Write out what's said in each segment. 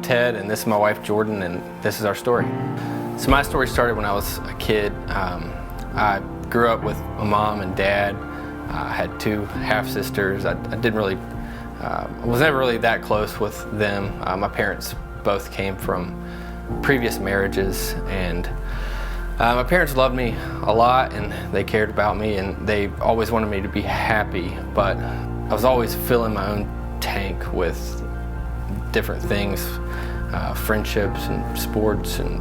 Ted, and this is my wife Jordan, and this is our story. So my story started when I was a kid. I grew up with a mom and dad. I had two half-sisters. I was never really that close with them. My parents both came from previous marriages, and my parents loved me a lot, and they cared about me, and they always wanted me to be happy, but I was always filling my own tank with different things, friendships and sports and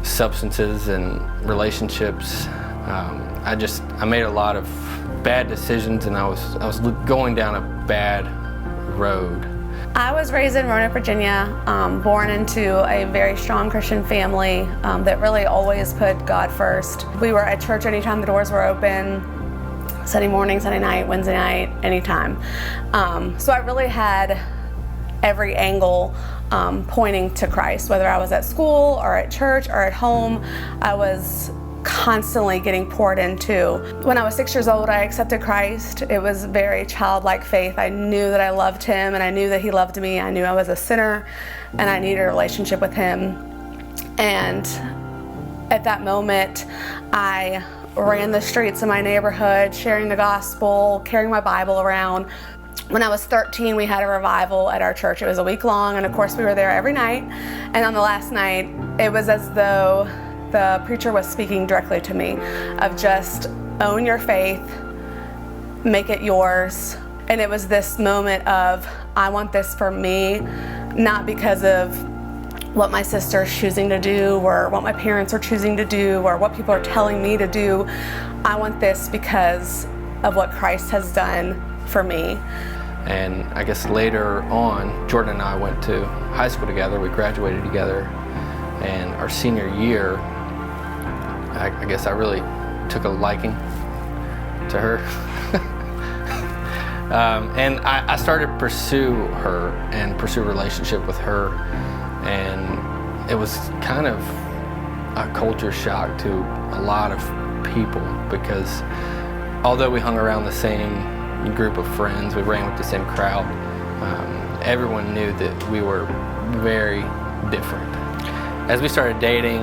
substances and relationships. I made a lot of bad decisions, and I was going down a bad road. I was raised in Roanoke, Virginia, born into a very strong Christian family that really always put God first. We were at church anytime the doors were open, Sunday morning, Sunday night, Wednesday night, anytime. So I really had every angle pointing to Christ, whether I was at school or at church or at home. I was constantly getting poured into. When I was 6 years old, I accepted Christ. It was very childlike faith. I knew that I loved Him, and I knew that He loved me. I knew I was a sinner, and I needed a relationship with Him. And at that moment, I ran the streets of my neighborhood, sharing the gospel, carrying my Bible around. When I was 13, we had a revival at our church. It was a week long, and of course we were there every night. And on the last night, it was as though the preacher was speaking directly to me of just own your faith, make it yours. And it was this moment of, I want this for me, not because of what my sister's choosing to do or what my parents are choosing to do or what people are telling me to do. I want this because of what Christ has done for me. And I guess later on, Jordan and I went to high school together. We graduated together, and our senior year, I guess I really took a liking to her. And I started to pursue her and pursue a relationship with her. And it was kind of a culture shock to a lot of people, because although we hung around the same group of friends, we ran with the same crowd, everyone knew that we were very different. As we started dating,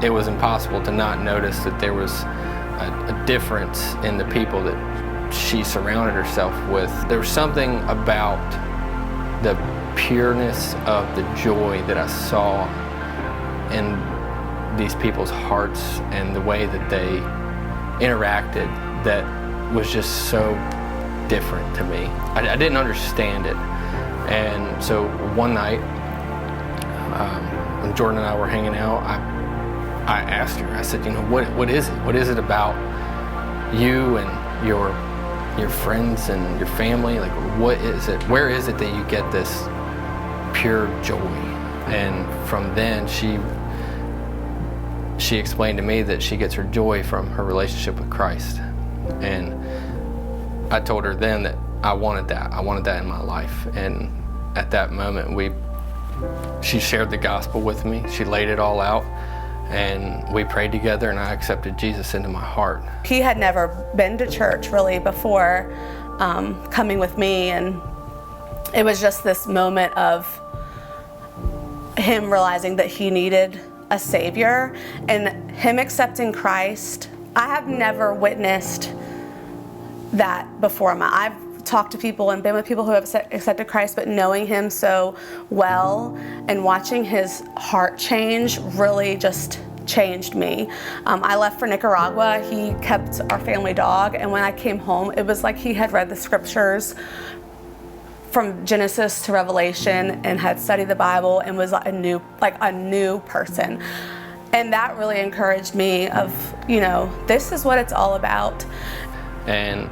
it was impossible to not notice that there was a difference in the people that she surrounded herself with. There was something about the pureness of the joy that I saw in these people's hearts and the way that they interacted that was just so different to me. I didn't understand it. And so one night, when Jordan and I were hanging out, I asked her, I said, what is it? What is it about you and your friends and your family? Like, what is it? Where is it that you get this pure joy? And from then, she explained to me that she gets her joy from her relationship with Christ. And I told her then that I wanted that in my life. And at that moment, she shared the gospel with me. She laid it all out, and we prayed together, and I accepted Jesus into my heart. He had never been to church really before coming with me, and it was just this moment of him realizing that he needed a Savior and him accepting Christ. I have never witnessed that before. I've talked to people and been with people who have accepted Christ, but knowing him so well and watching his heart change really just changed me. I left for Nicaragua. He kept our family dog, and when I came home, it was like he had read the scriptures from Genesis to Revelation and had studied the Bible and was a new person. And that really encouraged me of, this is what it's all about. And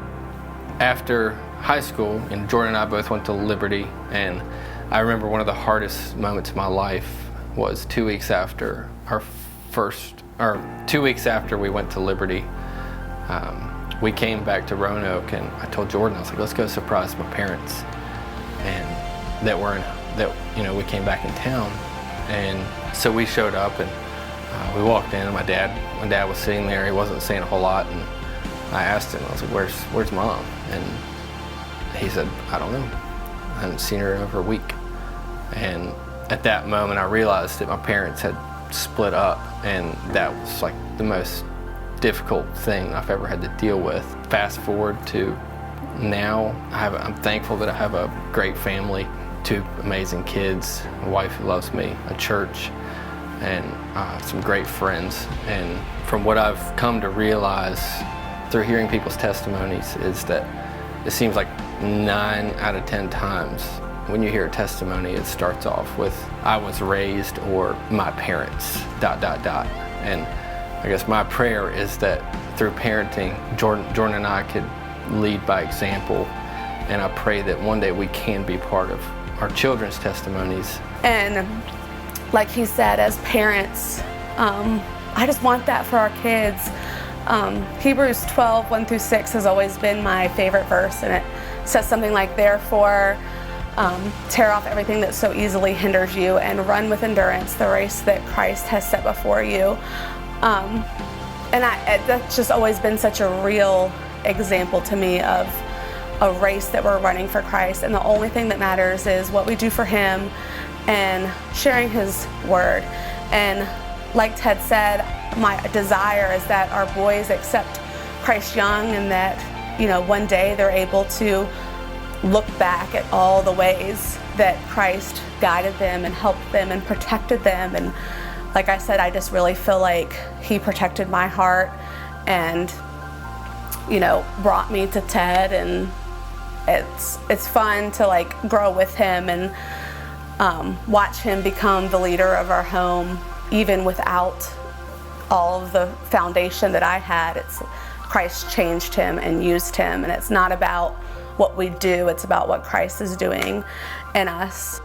after high school, and Jordan and I both went to Liberty, and I remember one of the hardest moments of my life was 2 weeks after 2 weeks after we went to Liberty. We came back to Roanoke, and I told Jordan, I was like, let's go surprise my parents, and we came back in town. And so we showed up, and we walked in, and my dad was sitting there. He wasn't saying a whole lot, and I asked him, I was like, where's Mom? And he said, I don't know. I haven't seen her in over a week. And at that moment, I realized that my parents had split up, and that was like the most difficult thing I've ever had to deal with. Fast forward to now, I'm thankful that I have a great family, 2 amazing kids, a wife who loves me, a church, and some great friends. And from what I've come to realize through hearing people's testimonies is that it seems like 9 out of 10 times when you hear a testimony, it starts off with, I was raised, or my parents, ... And I guess my prayer is that through parenting, Jordan and I could lead by example, and I pray that one day we can be part of our children's testimonies. And like he said, as parents, I just want that for our kids. Hebrews 12, 1-6 has always been my favorite verse, and it says something like, therefore, tear off everything that so easily hinders you and run with endurance the race that Christ has set before you. And that's just always been such a real example to me of a race that we're running for Christ, and the only thing that matters is what we do for Him and sharing His word. And like Ted said, my desire is that our boys accept Christ young, and that, you know, one day they're able to look back at all the ways that Christ guided them and helped them and protected them. And like I said, I just really feel like He protected my heart and, you know, brought me to Ted, and it's fun to like grow with him and watch him become the leader of our home, even without all of the foundation that I had. It's Christ changed him and used him, and it's not about what we do, it's about what Christ is doing in us.